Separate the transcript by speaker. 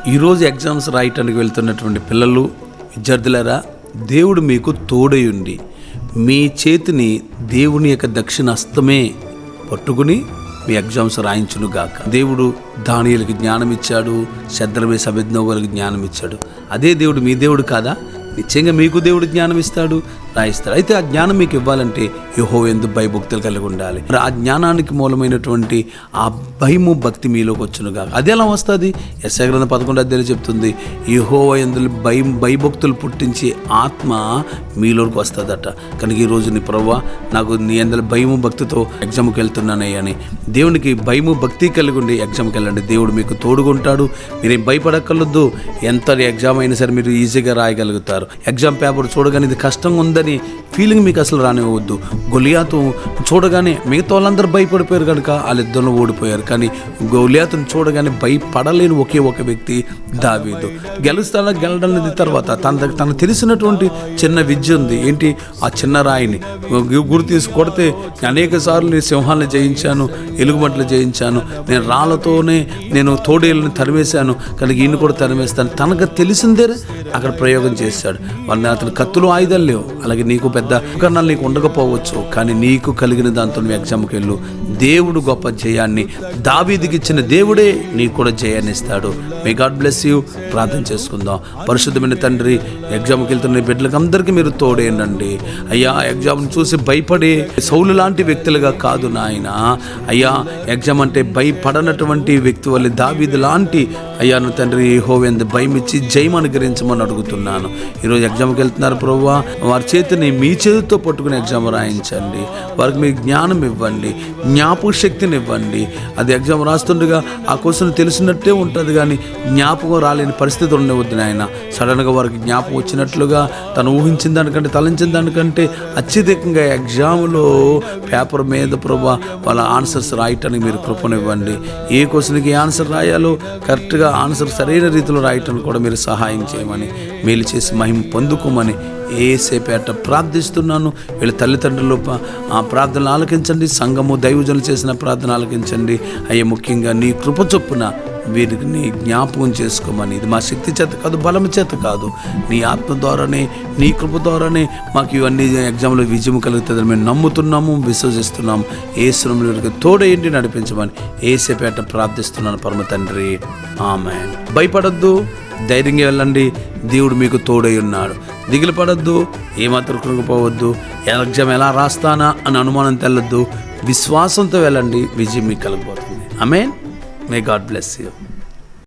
Speaker 1: ఈరోజు ఎగ్జామ్స్ రాయటానికి వెళ్తున్నటువంటి పిల్లలు, విద్యార్థులారా, దేవుడు మీకు తోడై ఉండి మీ చేతిని దేవుని యొక్క దక్షిణ హస్తమే పట్టుకుని మీ ఎగ్జామ్స్ రాయించునుగాక. దేవుడు దానియేలుకి జ్ఞానం ఇచ్చాడు, శద్రకే అబేద్నెగోలకు జ్ఞానం ఇచ్చాడు. అదే దేవుడు మీ దేవుడు కాదా? నిశ్చయంగా మీకు దేవుడు జ్ఞానం ఇస్తాడు, రాయిస్తాడు. అయితే ఆ జ్ఞానం మీకు ఇవ్వాలంటే యెహోవా యందు భయభక్తులు కలిగి ఉండాలి. మరి ఆ జ్ఞానానికి మూలమైనటువంటి ఆ భయము భక్తి మీలోకి వచ్చునుగా. అది ఎలా వస్తుంది? యెషయా గ్రంథం 11వ అధ్యాయం చెప్తుంది, యెహోవా యందు భయభక్తులు పుట్టించే ఆత్మ మీలోకి వస్తుందట. కనుక ఈరోజు నీ ప్రభువా, నాకు నీ అందరి భయము భక్తితో ఎగ్జామ్కి వెళ్తున్నానయ్యా అని దేవునికి భయము భక్తి కలిగి ఉండి ఎగ్జామ్కి వెళ్ళండి. దేవుడు మీకు తోడుకుంటాడు. మీరేం భయపడక్కర్లొద్దు. ఎంత ఎగ్జామ్ అయినా సరే మీరు ఈజీగా రాయగలుగుతారు. ఎగ్జామ్ పేపర్ చూడగానే ఇది కష్టంగా ఉందని ఫీలింగ్ మీకు అసలు రానివ్వద్దు. గొలియాతు చూడగానే మిగతా వాళ్ళందరూ భయపడిపోయారు కనుక వాళ్ళిద్దరు ఓడిపోయారు. కానీ గొలియాతును చూడగానే భయపడలేని ఒకే ఒక వ్యక్తి దావీదు. గెలడం తర్వాత తనకు తెలిసినటువంటి చిన్న విద్య ఉంది. ఏంటి? ఆ చిన్న రాయిని గురి తీసి కొడితే అనేక సార్లు నేను సింహాలను జయించాను, ఎలుగుబంట్లు జయించాను, నేను రాళ్ళతోనే నేను తోడేళ్ళని తరిమేశాను, కనుక ఈయన కూడా తరిమేస్తాను. తనకు తెలిసిందే అక్కడ ప్రయోగం చేశాడు. అతను కత్తులు ఆయుధాలు లేవు, అలాగే నీకు పెద్ద ఉపకరణాలు నీకు ఉండకపోవచ్చు, కానీ నీకు కలిగిన దాంతో నువ్వు ఎగ్జామ్కి వెళ్ళు. దేవుడు గొప్ప జయాన్ని దావీదుకి ఇచ్చిన దేవుడే నీకు కూడా జయాన్ని ఇస్తాడు. May God bless you. ప్రార్థన చేసుకుందాం. పరిశుద్ధమైన తండ్రి, ఎగ్జామ్కి వెళ్తున్న బిడ్డలకు అందరికీ మీరు తోడేనండి అయ్యా. ఎగ్జామ్ని చూసి భయపడే సౌలు లాంటి వ్యక్తులుగా కాదు నాయన అయ్యా. ఎగ్జామ్ అంటే భయపడనటువంటి వ్యక్తి వల్ల దావీదు లాంటి అయ్యా నా తండ్రి యెహోవా యందు భయం ఇచ్చి జయం అనుగ్రహించమని అడుగుతున్నాను. ఈరోజు ఎగ్జామ్కి వెళ్తున్నారు ప్రభువా, వారి చేతిని మీ చేతితో పట్టుకుని ఎగ్జామ్ రాయించండి. వారికి మీ జ్ఞానం ఇవ్వండి, జ్ఞాపక శక్తిని ఇవ్వండి. అది ఎగ్జామ్ రాస్తుండగా ఆ క్వశ్చన్ తెలిసినట్టే ఉంటుంది, కానీ జ్ఞాపకం రాలేని పరిస్థితి ఉండవద్దు నాయన. సడన్గా వారికి జ్ఞాపకం వచ్చినట్లుగా తను ఊహించిన దానికంటే తలంచిన దానికంటే అత్యధికంగా ఎగ్జామ్లో పేపర్ మీద ప్రభువా వాళ్ళ ఆన్సర్స్ రాయటానికి మీరు కృపనివ్వండి. ఏ క్వశ్చన్కి ఆన్సర్ రాయాలో కరెక్ట్గా ఆన్సర్ సరైన రీతిలో రాయటానికి కూడా మీరు సహాయం చేయమని, మేలు చేసి మహిమ పొందుకోమని యేసేపేట ప్రార్థిస్తున్నాను. వీళ్ళ తల్లిదండ్రులు ఆ ప్రార్థనలు ఆలకించండి. సంఘము దైవజనులు చేసిన ప్రార్థన ఆలకించండి అయ్యే. ముఖ్యంగా నీ కృప చొప్పున వీరికి నీ జ్ఞాపకం చేసుకోమని. ఇది మా శక్తి చేత కాదు, బలం చేత కాదు, నీ ఆత్మ ద్వారానే, నీ కృప ద్వారానే మాకు ఇవన్నీ ఎగ్జామ్లో విజయం కలుగుతుందని మేము నమ్ముతున్నాము, విశ్వసిస్తున్నాము. యేసునామములో తోడేంటి నడిపించమని యేసేపేట ప్రార్థిస్తున్నాను పరమ తండ్రి. ఆమేన్. భయపడొద్దు, ధైర్యంగా వెళ్ళండి. దేవుడు మీకు తోడై ఉన్నాడు. దిగులు పడొద్దు, ఏమాత్రం కృంగిపోవద్దు. ఎగ్జామ్ ఎలా రాస్తానా అని అనుమానం తెల్లొద్దు. విశ్వాసంతో వెళ్ళండి, విజయం మీకు కలగబోతుంది. ఆమేన్. May God bless you.